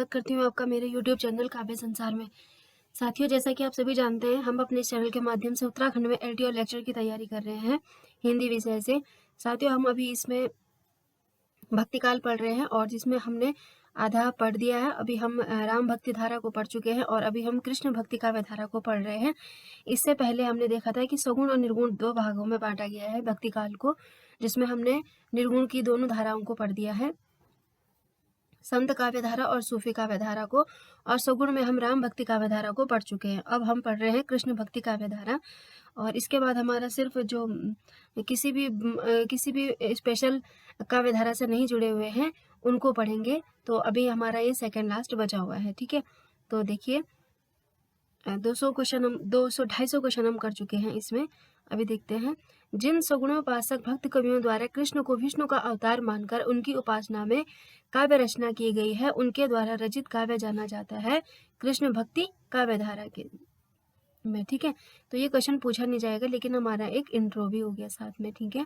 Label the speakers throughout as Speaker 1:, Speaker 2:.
Speaker 1: स्वागत करती हूँ आपका मेरे YouTube चैनल काव्य संसार में। साथियों, जैसा कि आप सभी जानते हैं, हम अपने चैनल के माध्यम से उत्तराखंड में LT और लेक्चर की तैयारी कर रहे हैं हिंदी विषय से। साथियों, हम अभी इसमें भक्तिकाल पढ़ रहे हैं और जिसमें हमने आधा पढ़ दिया है। अभी हम राम भक्ति धारा को पढ़ चुके हैं और अभी हम कृष्ण भक्ति काव्य धारा को पढ़ रहे हैं। इससे पहले हमने देखा था कि सगुण और निर्गुण दो भागों में बांटा गया है भक्तिकाल को, जिसमें हमने निर्गुण की दोनों धाराओं को पढ़ दिया है, संत काव्य धारा और सूफी काव्य धारा को, और सगुण में हम राम भक्ति काव्य धारा को पढ़ चुके हैं। अब हम पढ़ रहे हैं कृष्ण भक्ति काव्य धारा, और इसके बाद हमारा सिर्फ जो किसी भी स्पेशल काव्य धारा से नहीं जुड़े हुए हैं उनको पढ़ेंगे। तो अभी हमारा ये सेकंड लास्ट बचा हुआ है, ठीक है। तो देखिए 250 क्वेश्चन हम कर चुके हैं इसमें। अभी देखते हैं। जिन सगुणोपासक भक्त कवियों द्वारा कृष्ण को विष्णु का अवतार मानकर उनकी उपासना में काव्य रचना की गई है, उनके द्वारा रचित काव्य जाना जाता है कृष्ण भक्ति काव्य धारा के में, ठीक है। तो ये क्वेश्चन पूछा नहीं जाएगा, लेकिन हमारा एक इंट्रो भी हो गया साथ में, ठीक है।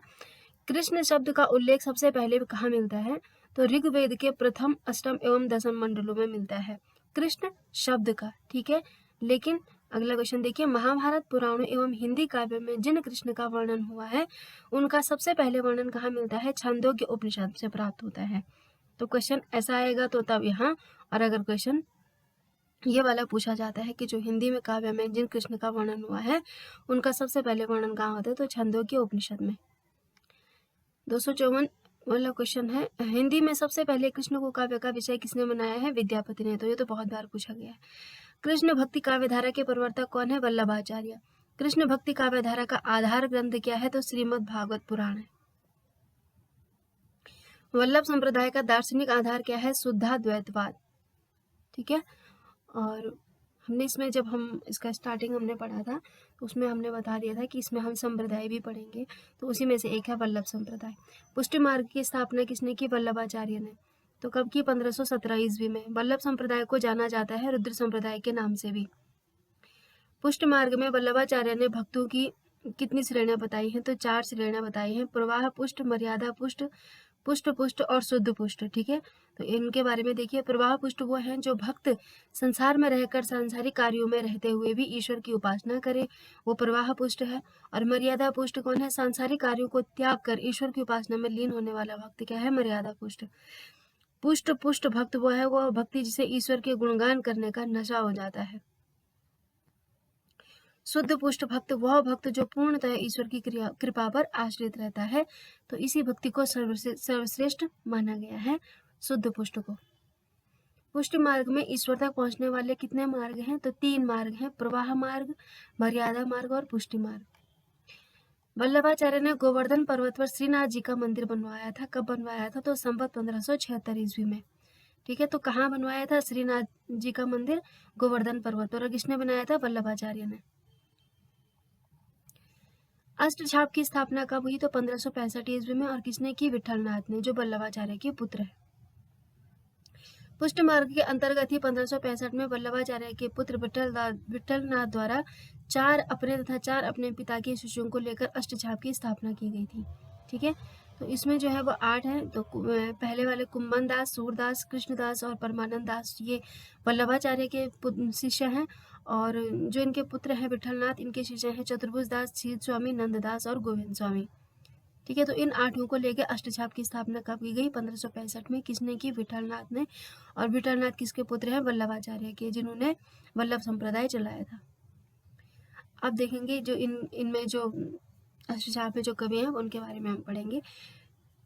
Speaker 1: कृष्ण शब्द का उल्लेख सबसे पहले कहाँ मिलता है? तो ऋग्वेद के प्रथम, अष्टम एवं दशम मंडलों में मिलता है कृष्ण शब्द का, ठीक है। लेकिन अगला क्वेश्चन देखिए, महाभारत पुराणों एवं हिंदी काव्य में जिन कृष्ण का वर्णन हुआ है उनका सबसे पहले वर्णन कहाँ मिलता है? छांदोग्य उपनिषद से प्राप्त होता है। तो क्वेश्चन ऐसा आएगा तो तब यहाँ, और अगर क्वेश्चन ये वाला पूछा जाता है कि जो हिंदी में काव्य में जिन कृष्ण का वर्णन हुआ है उनका सबसे पहले वर्णन कहाँ होता है? तो छांदोग्य उपनिषद में। 254 वाला क्वेश्चन है, हिंदी में सबसे पहले कृष्ण को काव्य का विषय किसने बनाया है? विद्यापति ने। तो ये तो बहुत बार पूछा गया है। कृष्ण भक्ति काव्य धारा के प्रवर्तक कौन है? वल्लभाचार्य। कृष्ण भक्ति काव्य धारा का आधार ग्रंथ क्या है? तो श्रीमद् भागवत पुराण है। वल्लभ संप्रदाय का दार्शनिक आधार क्या है? शुद्धाद्वैतवाद, ठीक है। और हमने इसमें जब हम इसका स्टार्टिंग हमने पढ़ा था तो उसमें हमने बता दिया था कि इसमें हम संप्रदाय भी पढ़ेंगे, तो उसी में से एक है वल्लभ संप्रदाय। पुष्टि मार्ग की स्थापना किसने की? वल्लभाचार्य ने। तो कब की? 1517 ईस्वी में। वल्लभ संप्रदाय को जाना जाता है रुद्र संप्रदाय के नाम से भी। पुष्ट मार्ग में वल्लभाचार्य ने भक्तों की कितनी श्रेणियां बताई हैं? तो 4 श्रेणियां बताई हैं, प्रवाह पुष्ट, मर्यादा पुष्ट, पुष्ट पुष्ट और शुद्ध पुष्ट, ठीक है। तो इनके बारे में देखिए। प्रवाह पुष्ट वो हैं जो भक्त संसार में रहकर सांसारिक कार्यों में रहते हुए भी ईश्वर की उपासना करे, वो प्रवाह पुष्ट है। और मर्यादा पुष्ट कौन है? सांसारिक कार्यों को त्याग कर ईश्वर की उपासना में लीन होने वाला भक्त क्या है? मर्यादा पुष्ट। पुष्ट पुष्ट भक्त वो है, वो भक्ति जिसे ईश्वर के गुणगान करने का नशा हो जाता है। शुद्ध पुष्ट भक्त वह भक्त जो पूर्णतः ईश्वर की कृपा पर आश्रित रहता है। तो इसी भक्ति को सर्वश्रेष्ठ माना गया है, शुद्ध पुष्ट को। पुष्ट मार्ग में ईश्वर तक पहुंचने वाले कितने मार्ग हैं? तो 3 मार्ग हैं, प्रवाह मार्ग, मर्यादा मार्ग और पुष्टि मार्ग। वल्लभाचार्य ने गोवर्धन पर्वत पर श्रीनाथ जी का मंदिर बनवाया था। कब बनवाया था? तो संवत 1576 ईस्वी में, ठीक है। तो कहाँ बनवाया था श्रीनाथ जी का मंदिर? गोवर्धन पर्वत पर। और किसने बनाया था? वल्लभाचार्य ने। अष्टछाप की स्थापना कब हुई? तो 1565 ईस्वी में। और किसने की? विठलनाथ ने, जो वल्लभाचार्य के पुत्र है। पुष्ट मार्ग के अंतर्गत ही 1565 में वल्लभाचार्य के पुत्र विठलनाथ द्वारा 4 अपने तथा 4 अपने पिता के शिष्यों को लेकर अष्टछाप की स्थापना की गई थी, ठीक है। तो इसमें जो है वो 8 हैं। तो पहले वाले कुंभन दास, सूरदास, कृष्णदास और परमानंद दास, ये वल्लभाचार्य के शिष्य हैं। और जो इनके पुत्र हैं विठलनाथ, इनके शिष्य हैं चतुर्भुज दास, शील स्वामी, नंददास और गोविंद स्वामी, ठीक है। तो इन 8 को लेकर अष्टछाप की स्थापना कब की गई? 1565 में। किसने की? विठलनाथ ने। और विठलनाथ किसके पुत्र हैं? वल्लभाचार्य के, जिन्होंने वल्लभ संप्रदाय चलाया था। अब देखेंगे जो इनमें जो अष्टछाप में जो कवि हैं उनके बारे में हम पढ़ेंगे।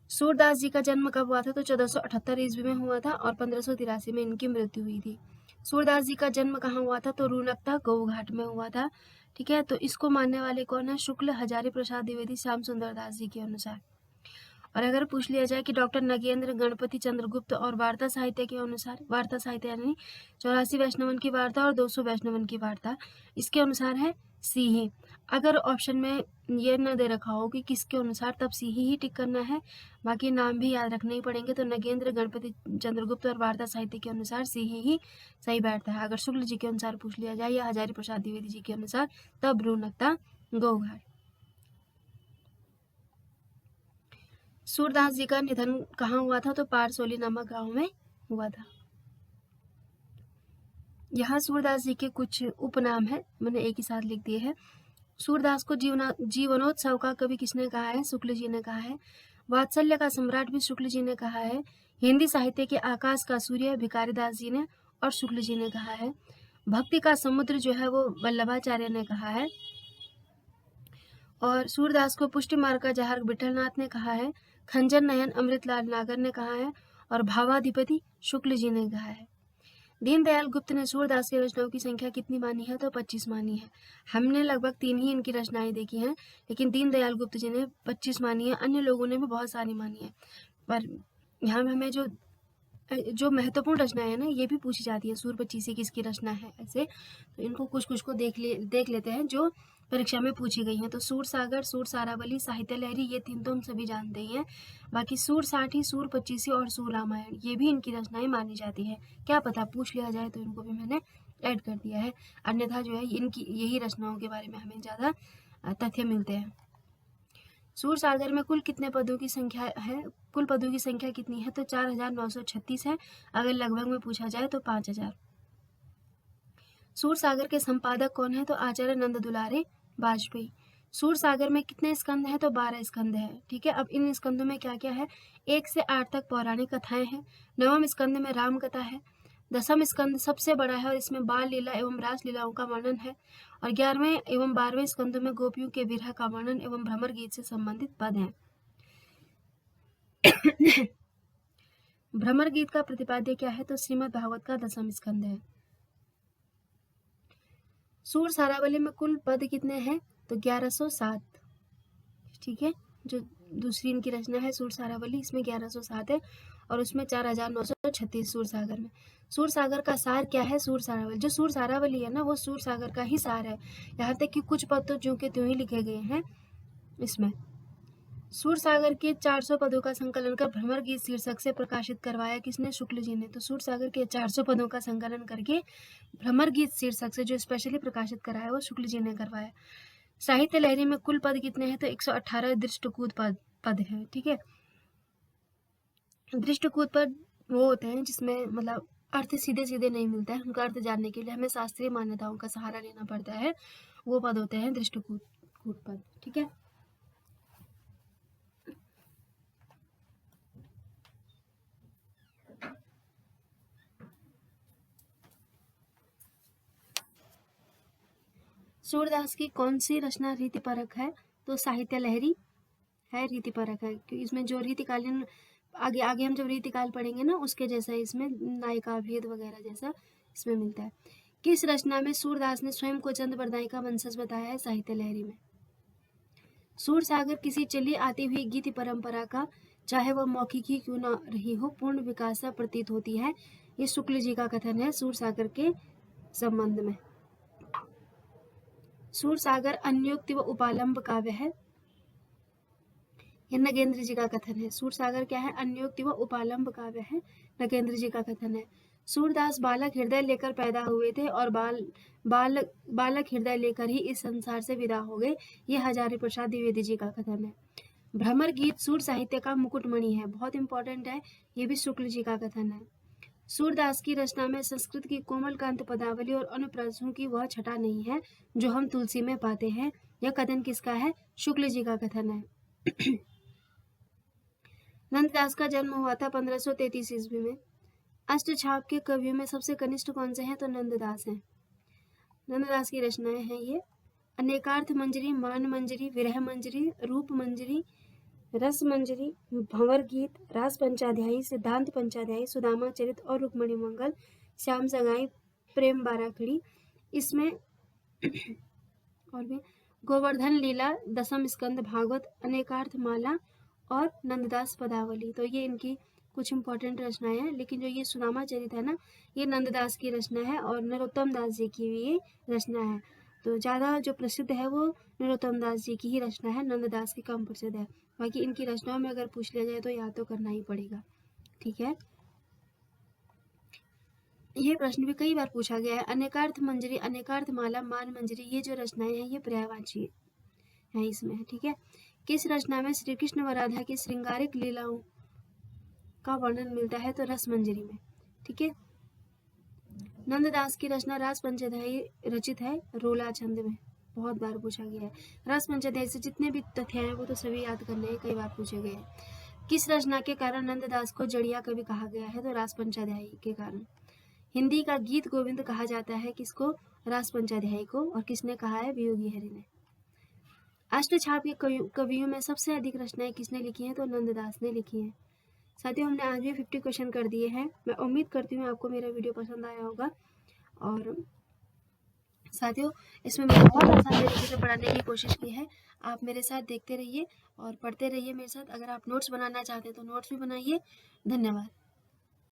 Speaker 1: सूरदास जी का जन्म कब हुआ था? तो 1478 ईस्वी में हुआ था और 1583 में इनकी मृत्यु हुई थी। सूरदास जी का जन्म कहाँ हुआ था? तो रूनकता गऊ घाट में हुआ था, ठीक है। तो इसको मानने वाले कौन है? शुक्ल, हजारी प्रसाद द्विवेदी, श्याम सुंदर दास जी के अनुसार। और अगर पूछ लिया जाए कि डॉक्टर नगेंद्र, गणपति चंद्रगुप्त और वार्ता साहित्य के अनुसार, वार्ता साहित्य यानी 84 वैष्णवन की वार्ता और 200 वैष्णवन की वार्ता, इसके अनुसार है सी ही। अगर ऑप्शन में ये न दे रखा हो कि किसके अनुसार, तब सी ही टिक करना है, बाकी नाम भी याद रखने ही पड़ेंगे। तो नगेंद्र, गणपति चंद्रगुप्त और वार्ता साहित्य के अनुसार सी ही सही बैठता है। अगर शुक्ल जी के अनुसार पूछ लिया जाए या हजारी प्रसाद द्विवेदी जी के अनुसार, तब रूनकता गौघाट। सूरदास जी का निधन कहाँ हुआ था? तो पारसोली नामक गांव में हुआ था। यहाँ सूरदास जी के कुछ उपनाम है, मैंने एक ही साथ लिख दिए हैं। सूरदास को जीवनोत्सव का कवि किसने कहा है? शुक्ल जी ने कहा है। वात्सल्य का सम्राट भी शुक्ल जी ने कहा है। हिंदी साहित्य के आकाश का सूर्य भिखारीदास जी ने और शुक्ल जी ने कहा है। भक्ति का समुद्र जो है वो वल्लभाचार्य ने कहा है। और सूरदास को पुष्टि मार्ग का जहार विठलनाथ ने कहा है। खंजर नयन अमृतलाल नागर ने कहा है और भावाधिपति शुक्ल जी ने कहा है। दीनदयाल गुप्त ने सूरदास की रचनाओं की संख्या कितनी मानी है? तो 25 मानी है। हमने लगभग 3 ही इनकी रचनाएं देखी हैं, लेकिन दीनदयाल गुप्त जी ने 25 मानी है। अन्य लोगों ने भी बहुत सारी मानी है, पर यहाँ हमें जो महत्वपूर्ण रचनाएं हैं ना, ये भी पूछी जाती है। सूर 25 किसकी रचना है, ऐसे तो इनको कुछ कुछ को देख लेते हैं जो परीक्षा में पूछी गई हैं। तो सूर सागर, सूर सारावली, साहित्य लहरी, ये 3 तो हम सभी जानते ही हैं। बाकी सूर 60 सूर 25 और सूर रामायण, ये भी इनकी रचनाएं मानी जाती है। क्या पता पूछ लिया जाए, तो इनको भी मैंने ऐड कर दिया है। अन्यथा जो है इनकी यही रचनाओं के बारे में हमें ज़्यादा तथ्य मिलते हैं। सूर सागर में कुल कितने पदों की संख्या है? कुल पदों की संख्या कितनी है? तो 4936 है। अगर लगभग में पूछा जाए तो 5000। सूर सागर के संपादक कौन है? तो आचार्य नंद दुलारे वाजपेयी। सूर सागर में कितने स्कंद हैं? तो 12 स्कंद है। ठीक है, अब इन स्कंदों में क्या क्या है? 1 से 8 तक पौराणिक कथाएं हैं। 9वें स्कंद में राम कथा है। 10वां स्कंद सबसे बड़ा है और इसमें बाल लीला एवं रास लीलाओं का वर्णन है। और 11वें एवं 12वें स्कंदों में गोपियों के विरह का वर्णन एवं भ्रमर गीत से संबंधित पद हैं। भ्रमर गीत का प्रतिपाद्य क्या है? तो श्रीमद् भागवत का 10वां स्कंद है। सूर सारावली में कुल पद कितने हैं? तो 1107। ठीक है, जो दूसरी इनकी रचना है सूर सारावली, इसमें 1107 है और उसमें 4936 सूर सागर में। सूर सागर का सार क्या है? सूर सारावली, जो सूर सारावली है ना, वो सूर सागर का ही सार है। यहाँ तक कि कुछ पद तो जो के त्यों ही लिखे गए हैं इसमें। सूर सागर के 400 पदों का संकलन कर भ्रमर गीत शीर्षक से प्रकाशित करवाया किसने? शुक्ल जी ने। तो सूर सागर के 400 पदों का संकलन करके भ्रमर गीत शीर्षक से जो स्पेशली प्रकाशित कराया वो शुक्ल जी ने करवाया। साहित्य लहरी में कुल पद कितने हैं? तो 118 दृष्टकूट पद है। ठीक है, दृष्टकूट पद वो होते हैं जिसमें मतलब अर्थ सीधे सीधे नहीं मिलता है, उनका अर्थ जानने के लिए हमें शास्त्रीय मान्यताओं का सहारा लेना पड़ता है। वो पद होते हैं दृष्टकूट पद। ठीक है, सूरदास की कौन सी रचना रीतिपरक है? तो साहित्य लहरी है, रीतिपरक है, क्योंकि इसमें जो रीतिकालीन आगे हम जब रीतिकाल पढ़ेंगे ना, उसके जैसा इसमें नायिका भेद वगैरह जैसा इसमें मिलता है। किस रचना में सूरदास ने स्वयं को चंद बरदाई का वंशज बताया है? साहित्य लहरी में। सूर सागर किसी चली आती हुई गीति परंपरा का, चाहे वह मौखिक ही क्यों न रही हो, पूर्ण विकास सा प्रतीत होती है। ये शुक्ल जी का कथन है सूर सागर के संबंध में। सूर सागर अन्योक्ति व उपालंब काव्य है। यह नगेंद्र जी का कथन है। सूर सागर क्या है? अन्योक्ति व उपालंब काव्य है, नगेंद्र जी का कथन है। सूरदास बालक हृदय लेकर पैदा हुए थे और बालक हृदय लेकर ही इस संसार से विदा हो गए, ये हजारी प्रसाद द्विवेदी जी का कथन है। भ्रमर गीत सूर साहित्य का मुकुटमणि है, बहुत इंपॉर्टेंट है, ये भी शुक्ल जी का कथन है। सूरदास की रचना में संस्कृत की कोमल कांत पदावली और अनुप्रासों की वह छटा नहीं है जो हम तुलसी में पाते हैं। यह कथन किसका है? शुक्ल जी का कथन है। नंददास का जन्म हुआ था 1533 ईस्वी में। अष्टछाप के कवियों में सबसे कनिष्ठ कौन से हैं? तो नंददास हैं। नंददास की रचनाएं हैं ये: अनेकार्थ मंजरी, मान मंजरी, विरह मंजरी, रूप मंजरी, रस मंजरी, भंवर गीत, रास पंचाध्यायी, सिद्धांत पंचाध्यायी, सुदामा चरित और रुक्मणी मंगल, श्याम सगाई, प्रेम बाराखड़ी। इसमें और भी गोवर्धन लीला, 10वां स्कंद भागवत, अनेकार्थ माला और नंददास पदावली। तो ये इनकी कुछ इंपॉर्टेंट रचनाएं हैं। लेकिन जो ये सुदामा चरित है ना, ये नंददास की रचना है और नरोत्तम दास जी की भी ये रचना है। तो ज़्यादा जो प्रसिद्ध है वो नरोत्तम दास जी की ही रचना है, नंददास की कम प्रसिद्ध है। बाकी इनकी रचनाओं में अगर पूछ लिया जाए तो याद तो करना ही पड़ेगा। ठीक है, ये प्रश्न भी कई बार पूछा गया है। अनेकार्थ मंजरी, अनेकार्थ माला, मान मंजरी, ये जो रचनाएं हैं ये पर्यायवाची है इसमें। ठीक है, किस रचना में श्री कृष्ण व राधा की श्रृंगारिक लीलाओं का वर्णन मिलता है? तो रस मंजरी में। ठीक है, नंददास की रचना रास पंचध्यायी रचित है रोला छंद में। बहुत बार पूछा गया है। रास पंचध्यायी से जितने भी तथ्य हैं वो तो सभी याद करने हैं, कई बार पूछे गए हैं। किस रचना के कारण नंददास को जड़िया कवि कहा गया है? तो रास पंचध्यायी के कारण। हिंदी का गीत गोविंद कहा जाता है किसको? रास पंचध्यायी को। और किसने कहा है? वियोगी हरि ने। अष्टछाप के कवियों में सबसे अधिक रचनाएं किसने लिखी हैं? तो नंददास ने लिखी हैं। साथियों, हमने आज भी 50 क्वेश्चन कर दिए हैं। मैं उम्मीद करती हूँ आपको मेरा वीडियो पसंद आया होगा। और साथियों, इसमें मैंने बहुत आसान तरीके से पढ़ाने की कोशिश की है। आप मेरे साथ देखते रहिए और पढ़ते रहिए मेरे साथ। अगर आप नोट्स बनाना चाहते हैं तो नोट्स भी बनाइए। धन्यवाद।